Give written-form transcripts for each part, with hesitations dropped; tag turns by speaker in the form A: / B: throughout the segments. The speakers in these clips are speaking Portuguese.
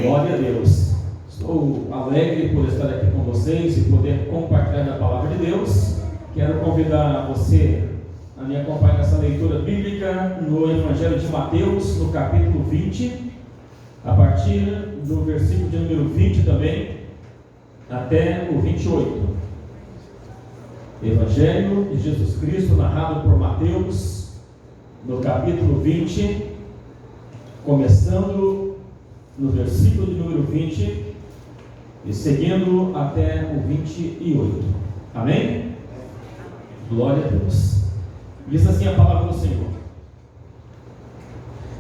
A: Glória a Deus. Estou alegre por estar aqui com vocês e poder compartilhar da palavra de Deus. Quero convidar você a me acompanhar nessa leitura bíblica no Evangelho de Mateus, no capítulo 20, a partir do versículo de número 20 também, até o 28. Evangelho de Jesus Cristo, narrado por Mateus, no capítulo 20, começando no versículo de número 20 e seguindo até o 28. Amém? Glória a Deus. Diz assim a palavra do Senhor: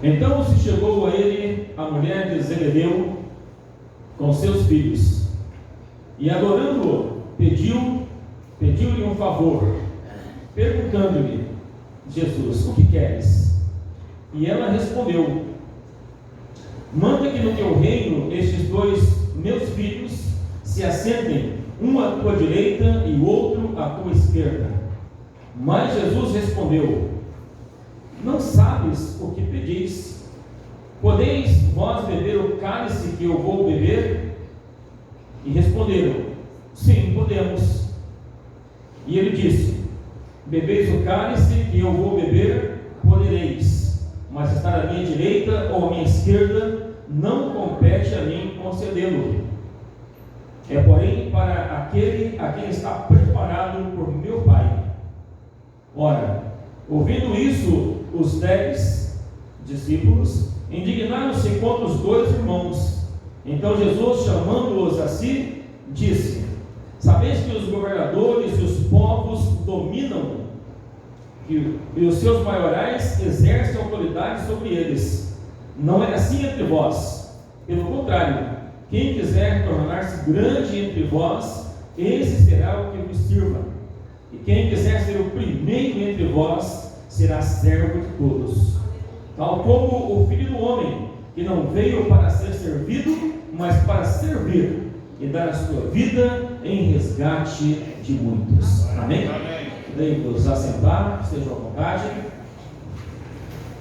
A: Então se chegou a ele a mulher de Zebedeu com seus filhos, e adorando-o, pediu-lhe um favor, perguntando-lhe: Jesus, o que queres? E ela respondeu: Manda que no teu reino estes dois meus filhos se assentem, um à tua direita e o outro à tua esquerda. Mas Jesus respondeu: Não sabes o que pedis? Podeis vós beber o cálice que eu vou beber? E responderam: Sim, podemos. E ele disse: Bebeis o cálice que eu vou beber, podereis, mas estar à minha direita ou à minha esquerda não compete a mim concedê-lo. É porém para aquele a quem está preparado por meu Pai. Ora, ouvindo isso, os 10 discípulos indignaram-se contra os dois irmãos. Então Jesus, chamando-os a si, disse: Sabeis que os governadores e os povos dominam, e os seus maiorais exercem autoridade sobre eles. Não é assim entre vós. Pelo contrário, quem quiser tornar-se grande entre vós, esse será o que vos sirva. E quem quiser ser o primeiro entre vós, será servo de todos. Tal como o Filho do Homem, que não veio para ser servido, mas para servir e dar a sua vida em resgate de muitos. Amém? Podemos assentar, estejam à vontade.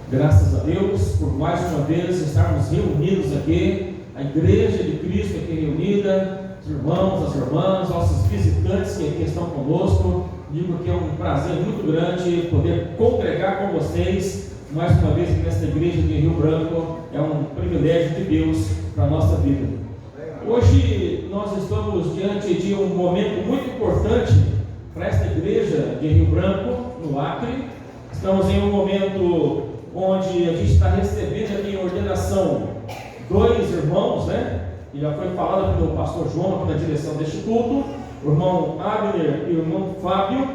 A: Graças a Deus por mais uma vez estarmos reunidos aqui, a Igreja de Cristo aqui reunida, os irmãos, as irmãs, nossos visitantes que aqui estão conosco. Digo que é um prazer muito grande poder congregar com vocês mais uma vez aqui nesta igreja de Rio Branco. É um privilégio de Deus para a nossa vida. Hoje nós estamos diante de um momento muito importante para esta igreja de Rio Branco, no Acre. Estamos em um momento onde a gente está recebendo aqui em ordenação dois irmãos, que já foi falado pelo pastor João aqui na direção deste culto, o irmão Abner e o irmão Fábio,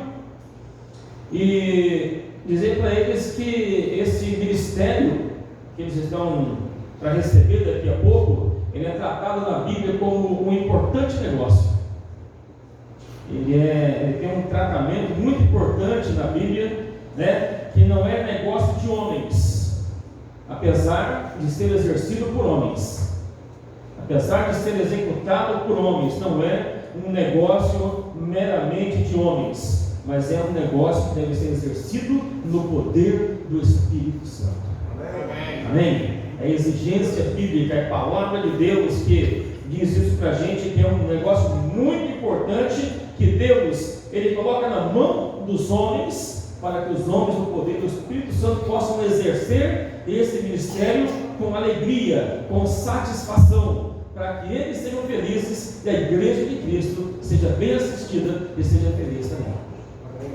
A: e dizer para eles que esse ministério que eles estão para receber daqui a pouco, ele é tratado na Bíblia como um importante negócio. Ele tem um tratamento muito importante na Bíblia, que não é negócio de homens, apesar de ser exercido por homens, apesar de ser executado por homens, não é um negócio meramente de homens, mas é um negócio que deve ser exercido no poder do Espírito Santo. Amém? É exigência bíblica, é a palavra de Deus que diz isso para a gente, que é um negócio muito importante, que Deus, Ele coloca na mão dos homens, para que os homens, no poder do Espírito Santo, possam exercer esse ministério com alegria, com satisfação, para que eles sejam felizes e a igreja de Cristo seja bem assistida e seja feliz também.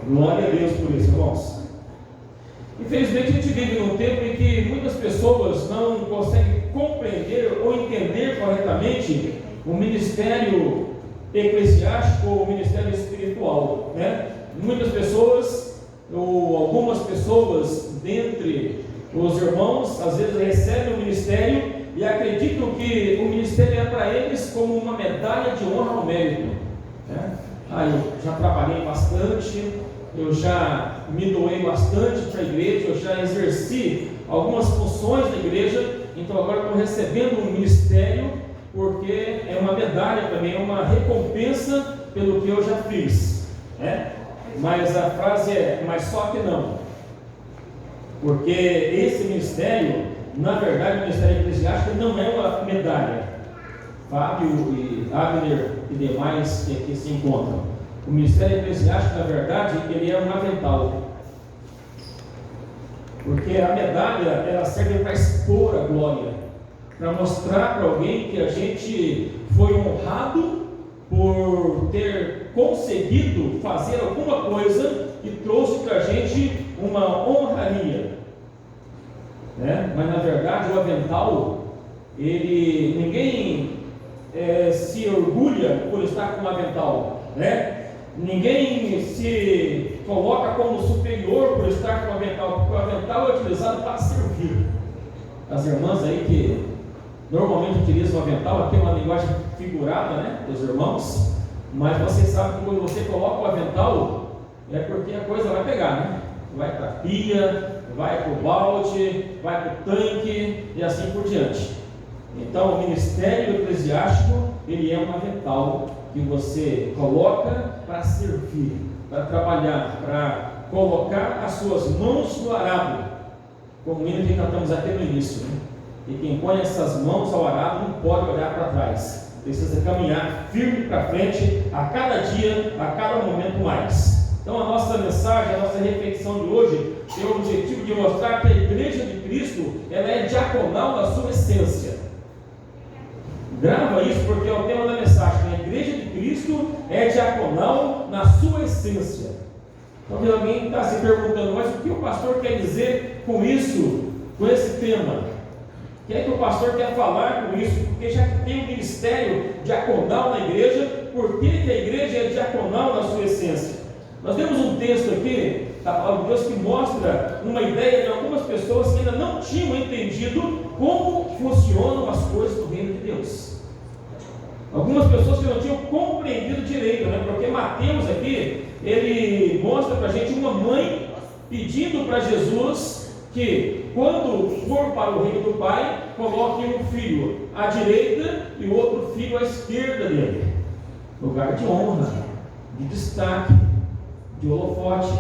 A: Glória a Deus por isso, irmãos. Infelizmente a gente vive num tempo em que muitas pessoas não conseguem compreender ou entender corretamente o ministério eclesiástico ou o ministério espiritual, Muitas pessoas, ou algumas pessoas dentre os irmãos, às vezes recebem o ministério e acreditam que o ministério é para eles como uma medalha de honra ao mérito. Eu já trabalhei bastante, eu já me doei bastante para a igreja, eu já exerci algumas funções da igreja, então agora estou recebendo um ministério porque é uma medalha para mim, é uma recompensa pelo que eu já fiz. Mas a frase é: mas só que não, porque esse ministério, na verdade, o ministério eclesiástico não é uma medalha, Fábio e Abner e demais que aqui se encontram. O ministério eclesiástico, na verdade, ele é um avental. Porque a medalha, ela serve para expor a glória, para mostrar para alguém que a gente foi honrado por ter conseguido fazer alguma coisa que trouxe para a gente uma honraria, né? Mas na verdade o avental, ninguém se orgulha por estar com um avental, né? Ninguém se coloca como superior por estar com o avental, porque o avental é utilizado para servir. As irmãs aí que normalmente utilizam o avental, aqui é uma linguagem figurada, né, dos irmãos, mas você sabe que quando você coloca o avental, é porque a coisa vai pegar, né? Vai para a pia, vai para o balde, vai para o tanque e assim por diante. Então o ministério eclesiástico, ele é um avental que você coloca para servir, para trabalhar, para colocar as suas mãos no arado, como o hino que cantamos aqui no início, né? E quem põe essas mãos ao arado não pode olhar para trás, precisa caminhar firme para frente, a cada dia, a cada momento mais. Então a nossa mensagem, a nossa reflexão de hoje tem o objetivo de mostrar que a igreja de Cristo, ela é diaconal na sua essência. Grava isso porque é o tema da mensagem. A igreja de Cristo é diaconal na sua essência. Talvez alguém está se perguntando, mas o que o pastor quer dizer com isso, com esse tema? O que é que o pastor quer falar com isso? Porque já que tem um ministério diaconal na igreja, por que a igreja é diaconal na sua essência? Nós temos um texto aqui da palavra de Deus que mostra uma ideia de algumas pessoas que ainda não tinham entendido como funcionam as coisas do reino de Deus. Algumas pessoas que não tinham compreendido direito, né? Porque Mateus aqui, ele mostra para a gente uma mãe pedindo para Jesus que quando for para o reino do Pai, coloque um filho à direita e o outro filho à esquerda dele. Lugar de honra, de destaque, de holofote.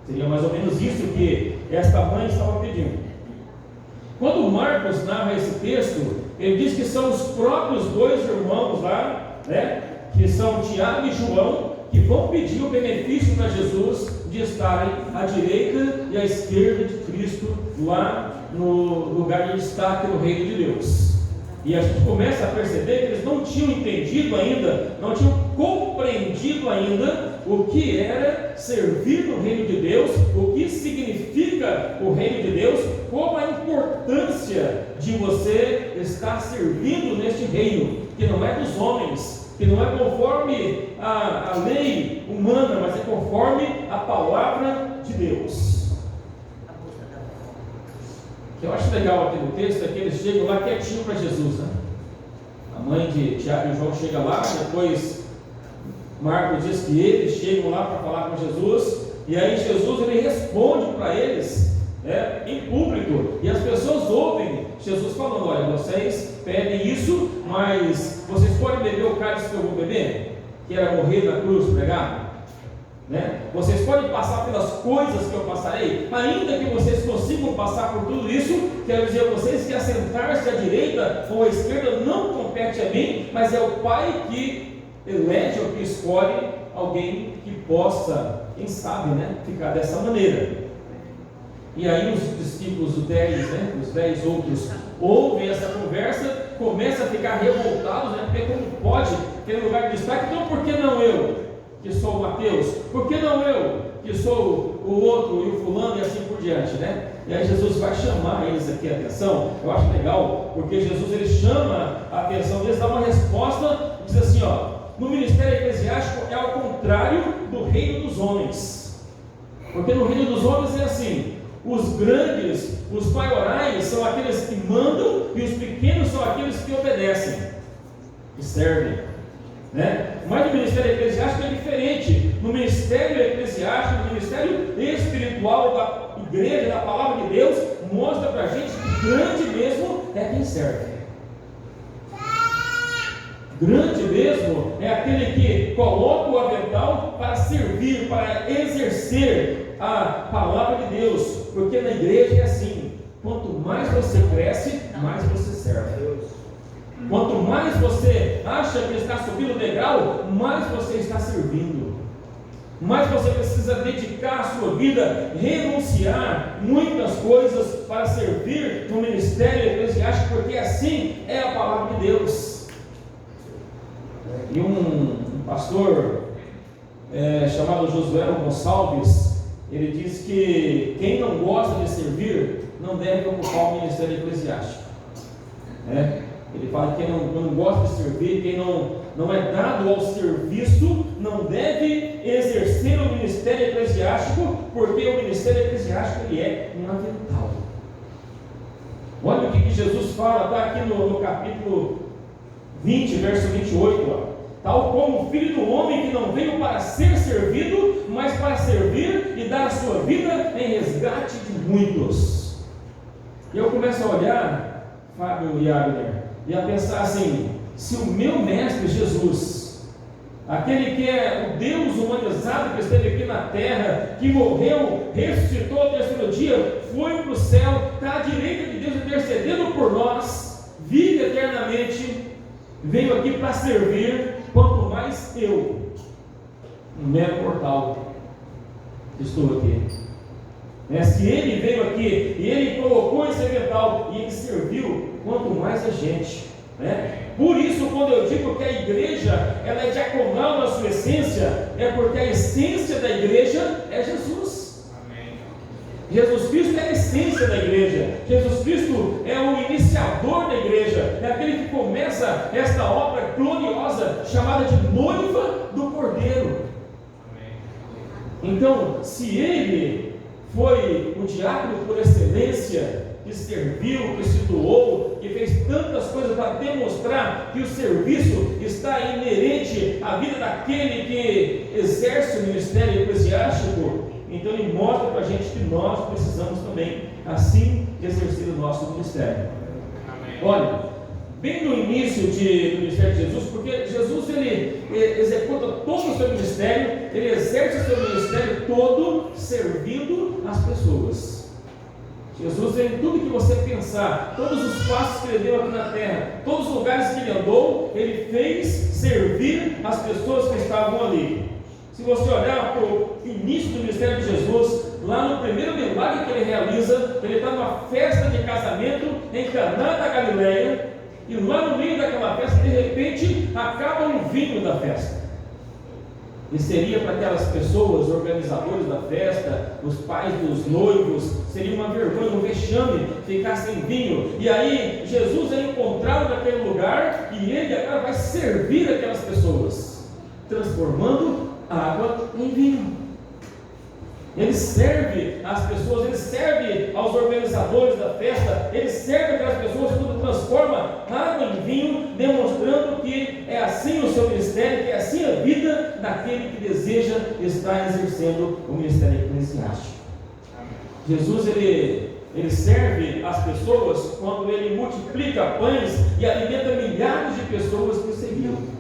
A: Seria mais ou menos isso que esta mãe estava pedindo. Quando Marcos narra esse texto, ele diz que são os próprios dois irmãos lá, né, que são Tiago e João, que vão pedir o benefício para Jesus de estarem à direita e à esquerda de Cristo, lá no lugar de destaque no reino de Deus. E a gente começa a perceber que eles não tinham entendido ainda, não tinham compreendido ainda o que era servir no reino de Deus, o que significa o reino de Deus, como a importância de você estar servindo neste reino, que não é dos homens, que não é conforme a lei humana, mas é conforme a palavra de Deus. O que eu acho legal aqui no texto é que eles chegam lá quietinho para Jesus, né? A mãe de Tiago e João chega lá, depois Marcos diz que eles chegam lá para falar com Jesus, e aí Jesus ele responde para eles, né, em público, e as pessoas ouvem Jesus falando: olha, vocês pedem isso, mas vocês podem beber o cálice que eu vou beber, que era morrer na cruz pregado, né? Vocês podem passar pelas coisas que eu passarei, ainda que vocês consigam passar por tudo isso. Quero dizer a vocês que assentar-se à direita ou à esquerda não compete a mim, mas é o Pai que elege ou que escolhe alguém que possa, quem sabe, né, ficar dessa maneira. E aí os discípulos, os 10 outros, ouvem essa conversa, começam a ficar revoltados, né, porque como pode ter lugar de destaque? Então por que não eu, que sou o Mateus? Por que não eu, que sou o outro e o fulano, e assim por diante, né? E aí Jesus vai chamar eles aqui a atenção. Eu acho legal, porque Jesus ele chama a atenção deles, dá uma resposta, diz assim, ó: no ministério eclesiástico é ao contrário do reino dos homens. Porque no reino dos homens é assim: os grandes, os maiorais são aqueles que mandam, e os pequenos são aqueles que obedecem, que servem, né? Mas no ministério eclesiástico é diferente. No ministério eclesiástico, no ministério espiritual da igreja, da palavra de Deus, mostra para a gente que grande mesmo é quem serve. Grande mesmo é aquele que coloca o avental para servir, para exercer a palavra de Deus. Porque na igreja é assim: quanto mais você cresce, mais você serve. Quanto mais você acha que está subindo o degrau, mais você está servindo. Mais você precisa dedicar a sua vida, renunciar muitas coisas para servir no ministério eclesiástico, porque assim é a palavra de Deus. E um pastor chamado Josué Gonçalves, ele diz que quem não gosta de servir não deve ocupar o ministério eclesiástico. Ele fala que quem não gosta de servir, quem não é dado ao serviço, não deve exercer o ministério eclesiástico, porque o ministério eclesiástico ele é um avental. Olha o que Jesus fala, está aqui no capítulo 20, verso 28, tal como o Filho do Homem, que não veio para ser servido, mas para servir e dar a sua vida em resgate de muitos. E eu começo a olhar, Fábio e Abner, e a pensar assim: se o meu mestre Jesus, aquele que é o Deus humanizado que esteve aqui na terra, que morreu, ressuscitou ao terceiro dia, foi para o céu, está à direita de Deus intercedendo por nós, vive eternamente, veio aqui para servir, quanto mais eu, um mero mortal, estou aqui. Se ele veio aqui e ele colocou esse avental e ele serviu, quanto mais a gente, Por isso, quando eu digo que a igreja ela é diaconal na sua essência, é porque a essência da igreja é Jesus. Amém. Jesus Cristo é a essência da igreja. Jesus Cristo é o iniciador da igreja, é aquele que começa esta obra gloriosa chamada de noiva do Cordeiro. Amém. Então, se ele foi o diácono por excelência, que serviu, que se doou, que fez tantas coisas para demonstrar que o serviço está inerente à vida daquele que exerce o ministério eclesiástico, então ele mostra para a gente que nós precisamos também assim exercer o nosso ministério. Amém. Olha, bem no início do ministério de Jesus, porque Jesus ele executa todo o seu ministério, ele exerce o seu ministério todo servindo as pessoas. Jesus, em tudo que você pensar, todos os passos que ele deu aqui na terra, todos os lugares que ele andou, ele fez servir as pessoas que estavam ali. Se você olhar para o início do ministério de Jesus, lá no primeiro milagre que ele realiza, ele está numa festa de casamento em Caná da Galileia, e lá no meio daquela festa, de repente, acaba o vinho da festa. E seria para aquelas pessoas, organizadores da festa, os pais dos noivos, seria uma vergonha, um vexame ficar sem vinho. E aí Jesus é encontrado naquele lugar e ele agora vai servir aquelas pessoas, transformando água em vinho. Ele serve as pessoas, ele serve aos organizadores da festa, ele serve aquelas pessoas quando transforma água em vinho, demonstrando que é assim o seu ministério, que é assim a vida daquele que deseja estar exercendo o ministério eclesiástico. Jesus ele serve as pessoas quando ele multiplica pães e alimenta milhares de pessoas que o seguiam.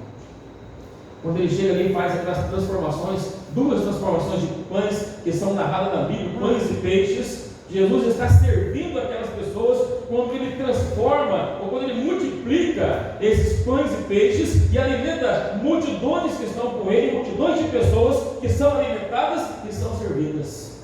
A: Quando ele chega ali e faz aquelas transformações, duas transformações de pães que são narradas na Bíblia, pães e peixes, Jesus está servindo aquelas pessoas quando ele transforma, ou quando ele multiplica esses pães e peixes e alimenta multidões que estão com ele, multidões de pessoas que são alimentadas e são servidas.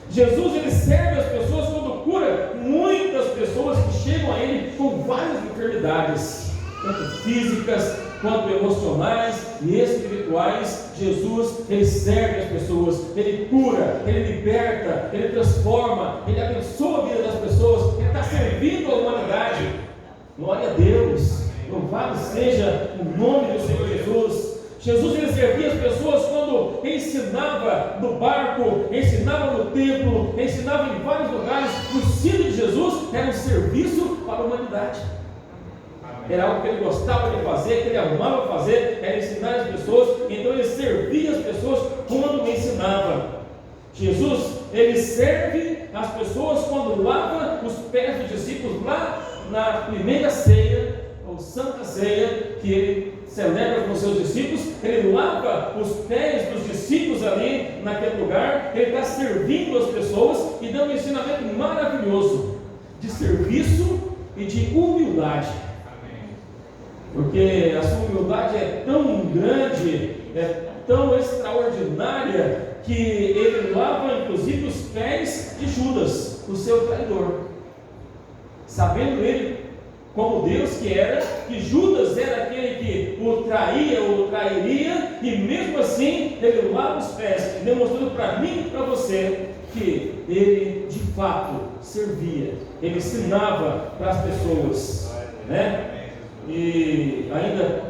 A: Jesus ele serve as pessoas quando cura muitas pessoas que chegam a ele com várias enfermidades, tanto físicas quanto emocionais e espirituais. Jesus ele serve as pessoas, ele cura, ele liberta, ele transforma, ele abençoa a vida das pessoas, ele está servindo a humanidade. Glória a Deus, louvado seja o nome do Senhor Jesus. Jesus ele servia as pessoas quando ensinava no barco, ensinava no templo, ensinava em vários lugares. O ensino de Jesus era um serviço para a humanidade. Era algo que ele gostava de fazer, que ele amava fazer, era ensinar as pessoas. Então ele servia as pessoas quando ensinava. Jesus, ele serve as pessoas quando lava os pés dos discípulos lá na primeira ceia, ou santa ceia, que ele celebra com os seus discípulos. Ele lava os pés dos discípulos ali naquele lugar. Ele está servindo as pessoas e dando um ensinamento maravilhoso de serviço e de humildade. porque a sua humildade é tão grande, é tão extraordinária, que ele lava inclusive os pés de Judas, o seu traidor, sabendo ele, como Deus que era, que Judas era aquele que o traía ou trairia, e mesmo assim ele lava os pés, demonstrando para mim e para você que ele de fato servia, ele ensinava para as pessoas, né? E ainda,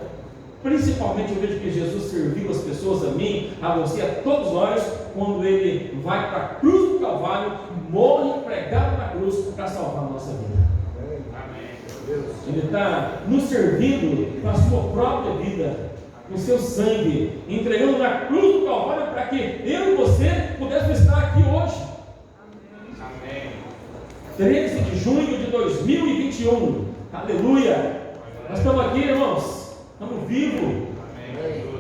A: principalmente, eu vejo que Jesus serviu as pessoas, a mim, a você, a todos nós, quando ele vai para a cruz do Calvário, morre pregado na cruz para salvar a nossa vida. Ele está nos servindo com a sua própria vida, com o seu sangue, entregando na cruz do Calvário para que eu e você pudéssemos estar aqui hoje. Amém. 13 de junho de 2021. Aleluia! Nós estamos aqui, irmãos, estamos vivos.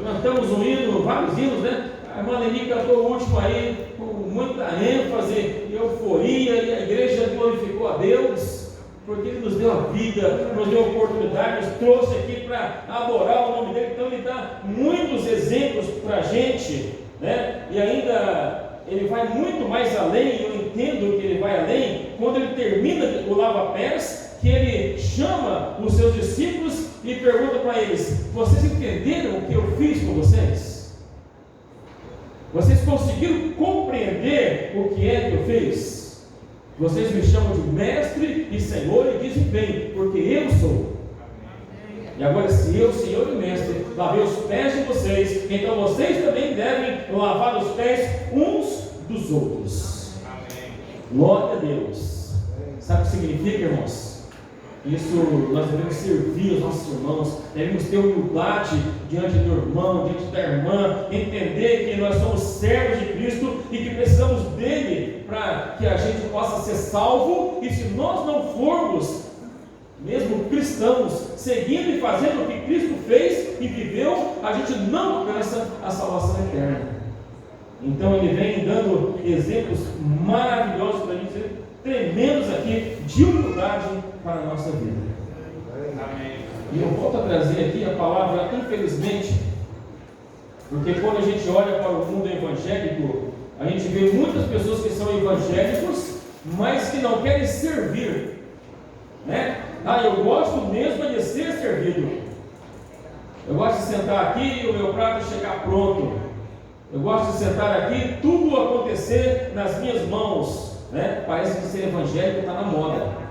A: Cantamos um hino, vários hinos, né? A irmã Leni cantou o último aí com muita ênfase e euforia, e a igreja glorificou a Deus, porque Ele nos deu a vida, nos deu a oportunidade, nos trouxe aqui para adorar o nome dEle. Então Ele dá muitos exemplos para a gente, né? E ainda Ele vai muito mais além. Eu entendo que Ele vai além quando Ele termina o lava-pés, que Ele chama os seus discípulos e pergunta para eles: vocês entenderam o que eu fiz com vocês? Vocês conseguiram compreender o que é que eu fiz? Vocês me chamam de mestre e senhor e dizem bem, porque eu sou. E agora, se eu, senhor e mestre, lavei os pés de vocês, então vocês também devem lavar os pés uns dos outros. Glória a Deus. Sabe o que significa, irmãos? Isso, nós devemos servir os nossos irmãos, devemos ter humildade diante do irmão, diante da irmã, entender que nós somos servos de Cristo e que precisamos dele para que a gente possa ser salvo. E se nós não formos, mesmo cristãos, seguindo e fazendo o que Cristo fez e viveu, a gente não alcança a salvação eterna. Então ele vem dando exemplos maravilhosos para a gente, tremendos aqui, de humildade para a nossa vida. Amém. E eu volto a trazer aqui a palavra infelizmente, porque quando a gente olha para o mundo evangélico, a gente vê muitas pessoas que são evangélicos, mas que não querem servir, né? Eu gosto mesmo de ser servido. Eu gosto de sentar aqui e o meu prato chegar pronto. Eu gosto de sentar aqui e tudo acontecer nas minhas mãos, né? Parece que ser evangélico está na moda.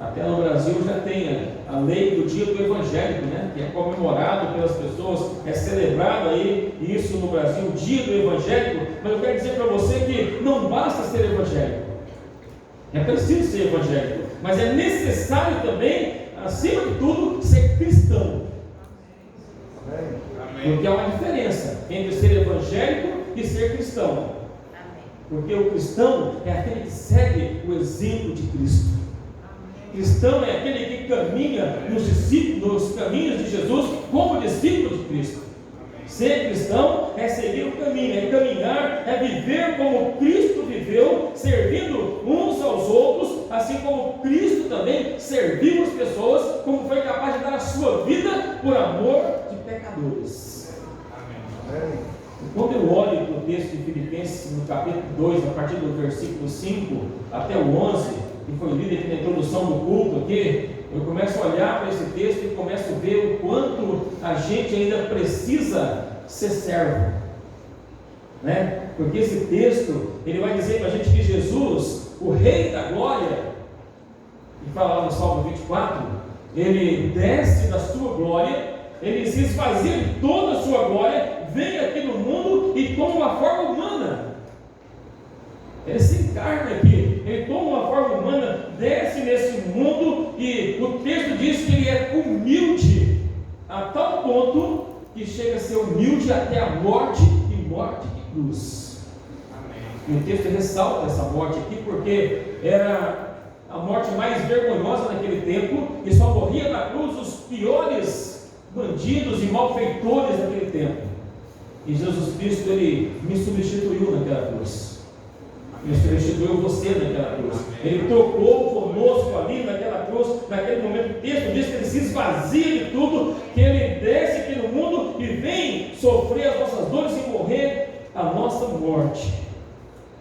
A: Até no Brasil já tem a lei do dia do evangélico, né? Que é comemorado pelas pessoas, é celebrado aí isso no Brasil, o dia do evangélico. Mas eu quero dizer para você que não basta ser evangélico, é preciso ser evangélico, mas é necessário também, acima de tudo, ser cristão. Amém. Porque há uma diferença entre ser evangélico e ser cristão. Porque o cristão é aquele que segue o exemplo de Cristo. Cristão é aquele que caminha nos caminhos de Jesus como discípulo de Cristo. Ser cristão é seguir o caminho, é caminhar, é viver como Cristo viveu, servindo uns aos outros, assim como Cristo também serviu as pessoas, como foi capaz de dar a sua vida por amor de pecadores. Amém. Quando eu olho para o texto de Filipenses, no capítulo 2, a partir do versículo 5 até o 11, que foi lido aqui na introdução do culto aqui, eu começo a olhar para esse texto e começo a ver o quanto a gente ainda precisa ser servo, né? Porque esse texto, ele vai dizer para a gente que Jesus, o Rei da Glória, que fala lá no Salmo 24, ele desce da sua glória, ele se esvazia de toda a sua glória, vem aqui no mundo e toma uma forma humana. Ele se encarna aqui, ele toma uma forma humana, desce nesse mundo, e o texto diz que ele é humilde a tal ponto que chega a ser humilde até a morte, e morte de cruz. Amém. E o texto ressalta essa morte aqui porque era a morte mais vergonhosa naquele tempo, e só morria na cruz os piores bandidos e malfeitores daquele tempo. E Jesus Cristo, ele me substituiu naquela cruz. Ele substituiu você naquela cruz. Ele trocou conosco ali naquela cruz, naquele momento. O texto diz que ele se esvazia de tudo, que ele desce aqui no mundo e vem sofrer as nossas dores e morrer a nossa morte.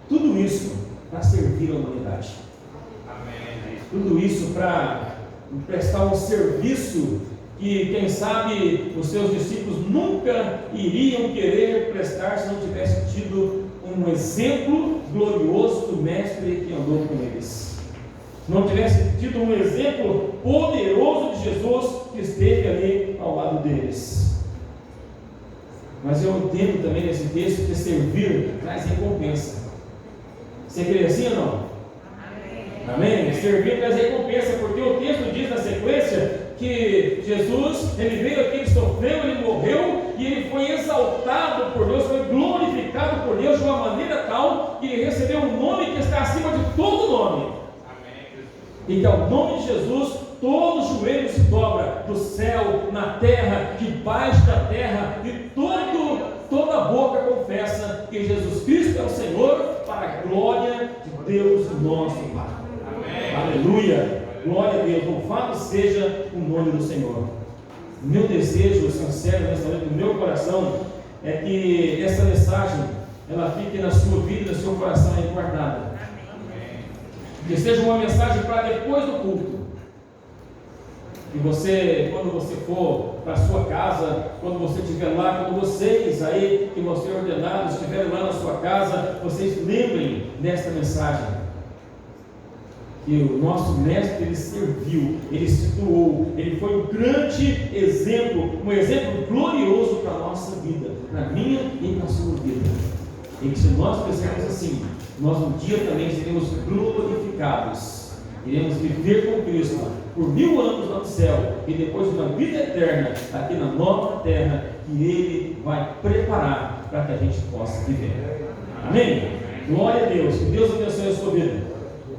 A: Tudo isso para servir a humanidade. Amém. Tudo isso para prestar um serviço que, quem sabe, os seus discípulos nunca iriam querer prestar se não tivessem tido um exemplo glorioso do Mestre que andou com eles, não tivesse tido um exemplo poderoso de Jesus que esteve ali ao lado deles. Mas eu entendo também nesse texto que servir traz recompensa. Você crê assim ou não? Amém? Servir traz recompensa, porque o texto diz na sequência que Jesus, ele veio aqui, ele sofreu, ele morreu e ele foi exaltado por Deus, foi glorificado por Deus de uma maneira tal que ele recebeu um nome que está acima de todo nome. Amém. E que ao nome de Jesus todo joelho se dobra, do céu, na terra, debaixo da terra, e toda a boca confessa que Jesus Cristo é o Senhor, para a glória de Deus nosso Pai. Amém. Aleluia. Glória a Deus, louvado seja o nome do Senhor. Meu desejo sincero nessa noite, no meu coração, é que essa mensagem ela fique na sua vida, no seu coração aí guardada. Que seja uma mensagem para depois do culto. Que você, quando você for para a sua casa, quando você estiver lá, quando vocês aí, que vão ser ordenados, estiverem lá na sua casa, vocês lembrem desta mensagem. Que o nosso mestre, ele serviu, ele se doou, ele foi um grande exemplo, um exemplo glorioso para a nossa vida, para a minha e para a sua vida. E que se nós fizermos assim, nós um dia também seremos glorificados, iremos viver com Cristo por 1000 anos lá no céu, e depois uma vida eterna aqui na nova terra, que Ele vai preparar para que a gente possa viver. Amém? Glória a Deus, que Deus abençoe a sua vida.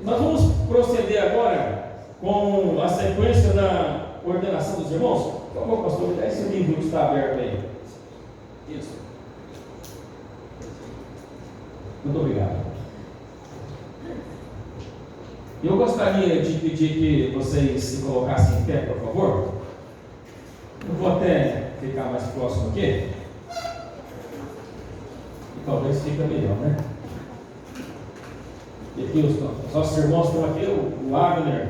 A: Nós vamos proceder agora com a sequência da ordenação dos irmãos. Por favor, pastor, me dá esse livro que está aberto aí. Isso. Muito obrigado. Eu gostaria de pedir que vocês se colocassem em pé, por favor. Eu vou até ficar mais próximo aqui. E talvez fique melhor, né? E aqui os nossos irmãos estão aqui, o Wagner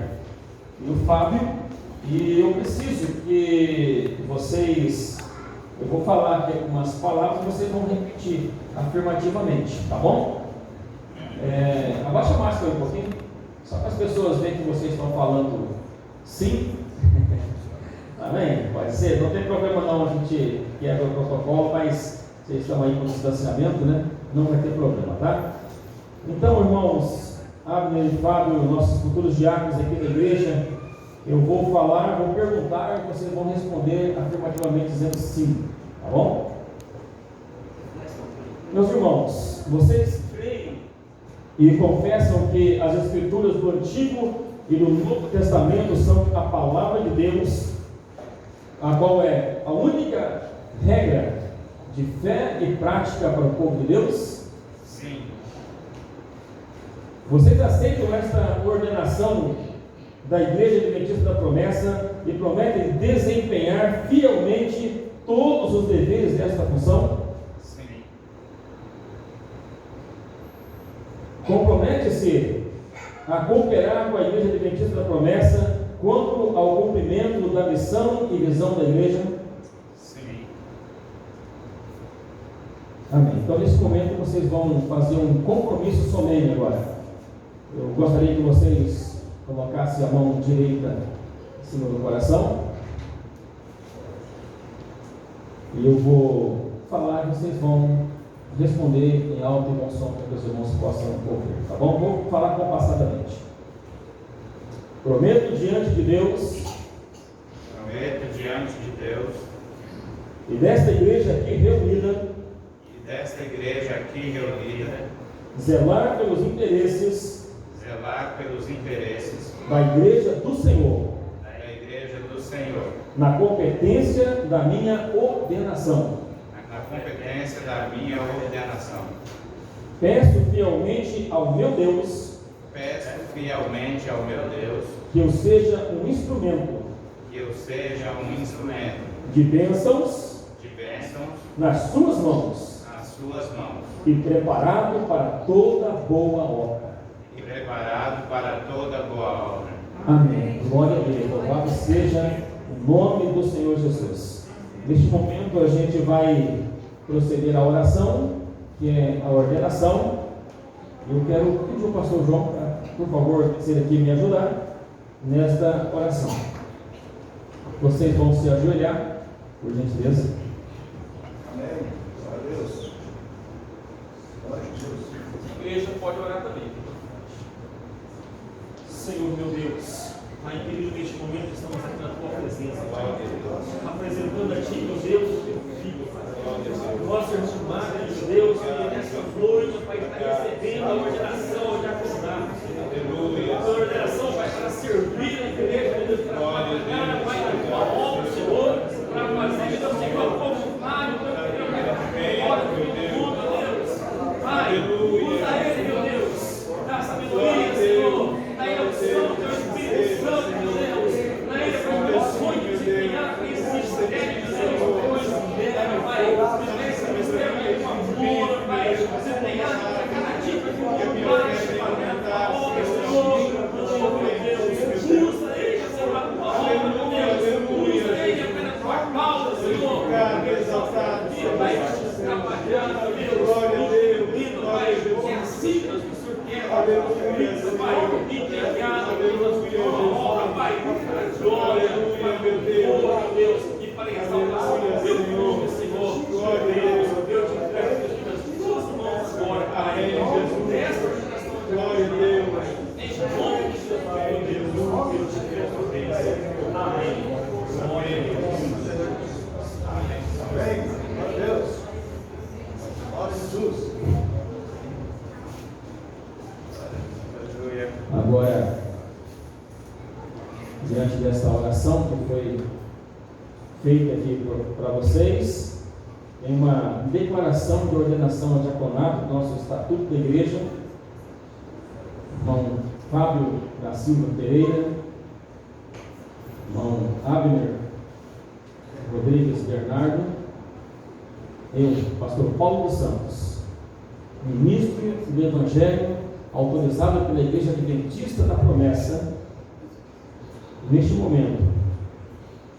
A: e o Fábio, e eu preciso que vocês, eu vou falar aqui algumas palavras e vocês vão repetir afirmativamente, tá bom? Abaixa a máscara um pouquinho, só para as pessoas verem que vocês estão falando sim. Amém? Pode ser, não tem problema não, a gente quebra o protocolo, mas vocês estão aí com distanciamento, né? Não vai ter problema, tá? Então, irmãos, Abner e Fábio, nossos futuros diáconos aqui da igreja, eu vou falar, vou perguntar e vocês vão responder afirmativamente dizendo sim, tá bom? Meus irmãos, vocês creem e confessam que as escrituras do Antigo e do Novo Testamento são a palavra de Deus, a qual é a única regra de fé e prática para o povo de Deus? Sim. Vocês aceitam esta ordenação da Igreja Adventista da Promessa e prometem desempenhar fielmente todos os deveres desta função? Sim. Compromete-se a cooperar com a Igreja Adventista da Promessa quanto ao cumprimento da missão e visão da Igreja? Sim. Amém. Então, nesse momento, vocês vão fazer um compromisso solene agora. Eu gostaria que vocês colocassem a mão direita em cima do coração. E eu vou falar e vocês vão responder em alto e bom som para que os irmãos possam ouvir, tá bom? Vou falar compassadamente. Prometo diante de Deus.
B: Prometo diante de Deus.
A: E desta igreja aqui reunida. Zelar pelos interesses da Igreja do Senhor, na competência da minha ordenação. Peço fielmente ao meu Deus
B: fielmente ao meu Deus,
A: que eu seja um instrumento de bênçãos nas suas mãos e preparado para toda boa obra. Amém. Glória a Deus. Louvado seja o nome do Senhor Jesus. Neste momento a gente vai proceder à oração, que é a ordenação. Eu quero pedir ao pastor João para, por favor, ser aqui me ajudar nesta oração. Vocês vão se ajoelhar, por gentileza.
C: Amém. Glória a Deus. Glória a Deus.
A: A igreja pode orar também. Senhor meu Deus, Pai querido, neste momento estamos aqui na Tua presença, Pai, apresentando a Ti, meu Deus, o Teu Filho, nossa irmã, meu Deus, que nessa noite, Pai, está recebendo a ordenação de diaconato, a ordenação, Pai, para servir a igreja, meu Deus, para trabalhar, Pai, na Tua obra, Senhor, para fazer, meu Deus, Senhor, voluntário, ora por tudo, meu Deus, Pai, usa ele, meu Deus, dá sabedoria, Senhor, da unção do Teu Espírito Santo, meu Deus, na ele para os meus sonhos e criar esse mistério, meu Deus, depois Pai, vivência, mistério, com amor, Pai, desempenhado para cada tipo de vontade, para a obra, Senhor, meu Deus, usa ele, Senhor, para a Tua obra, meu Deus, usa ele para a Tua causa, Senhor, Pai, trabalhando, meu Deus, lindo, Pai, que é assim que o Senhor quer, Pai, entregado, Tua obra, Pai, para a glória, meu Deus, e para a exaltação do Teu nome, Senhor, meu Deus, eu te entrego nas Tuas mãos agora, Pai, desta ordenação de glória, Deus, em nome de Jesus, meu Deus, eu te peço providência. Amém. Glória a Deus. Amém.
C: Amém. Glória a Deus. Glória a Jesus.
A: Agora, diante dessa oração que foi feita aqui para vocês, tem uma declaração de ordenação ao diaconato, nosso estatuto da igreja. Irmão Fábio da Silva Pereira, irmão Abner Rodrigues Bernardo, eu, pastor Paulo dos Santos, ministro do Evangelho, autorizado pela Igreja Adventista da Promessa. Neste momento,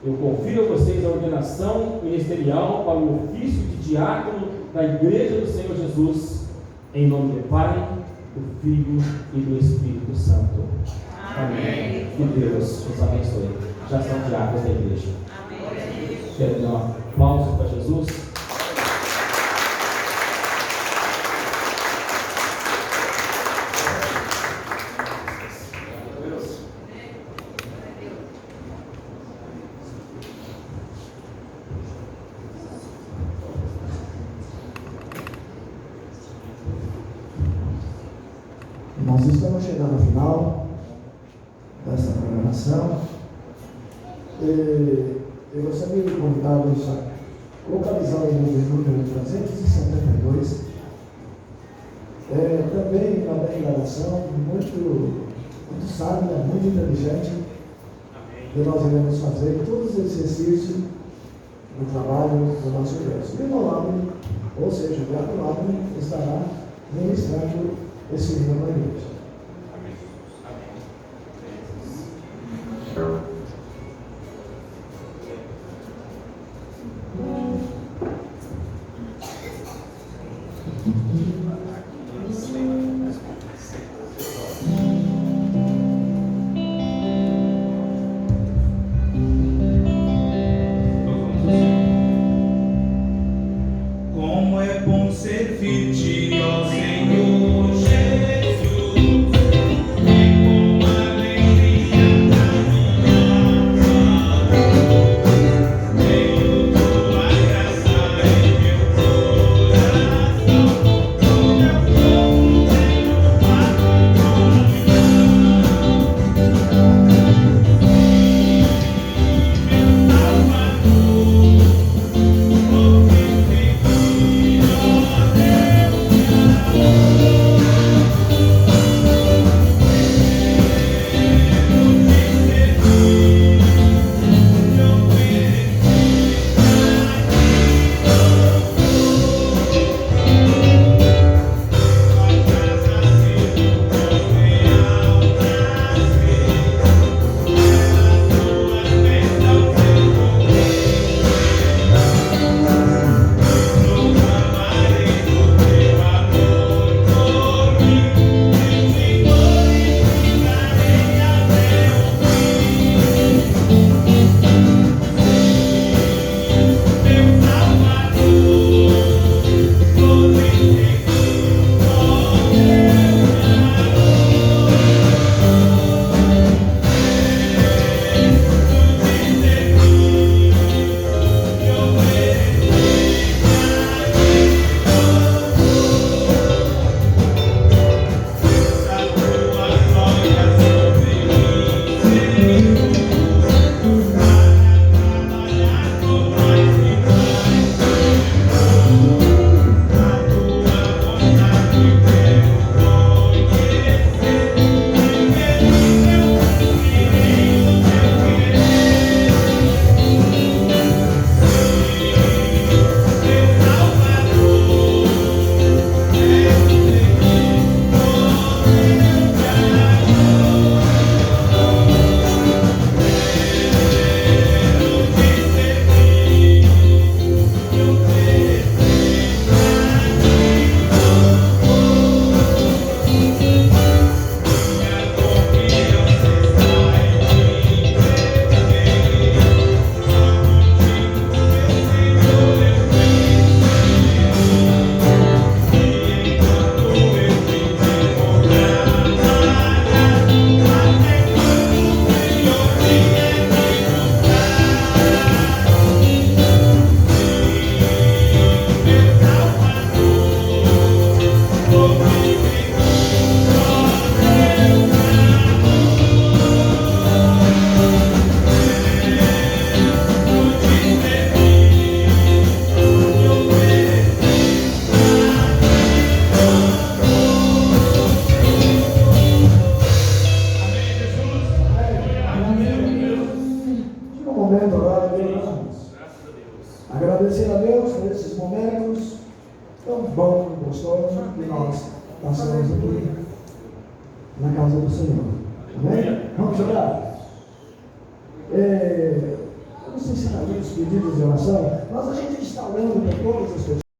A: eu confiro a vocês a ordenação ministerial para o ofício de diácono da Igreja do Senhor Jesus, em nome do Pai, do Filho e do Espírito Santo. Amém. Que Deus os abençoe. Já são diáconos da igreja. Amém. Quero dar um aplauso para Jesus.
D: Nós estamos chegando ao final dessa programação. Eu gostaria de convidá-los a localizar o número 372. Também uma declaração muito sábia, muito inteligente, que nós iremos fazer todos os exercícios do trabalho do nosso Deus. E o Molano, ou seja, o diaconato, estará ministrando esse livro na igreja.
B: Como é bom servir-te, ó Senhor Jesus, e com alegria tenho tua graça em meu coração, o teu povo tenho meu Salvador,
D: bom e gostoso que nós passamos aqui na casa do Senhor. Amém? Vamos orar? Eu não sei se está os pedidos de oração, mas a gente está orando para todas as pessoas.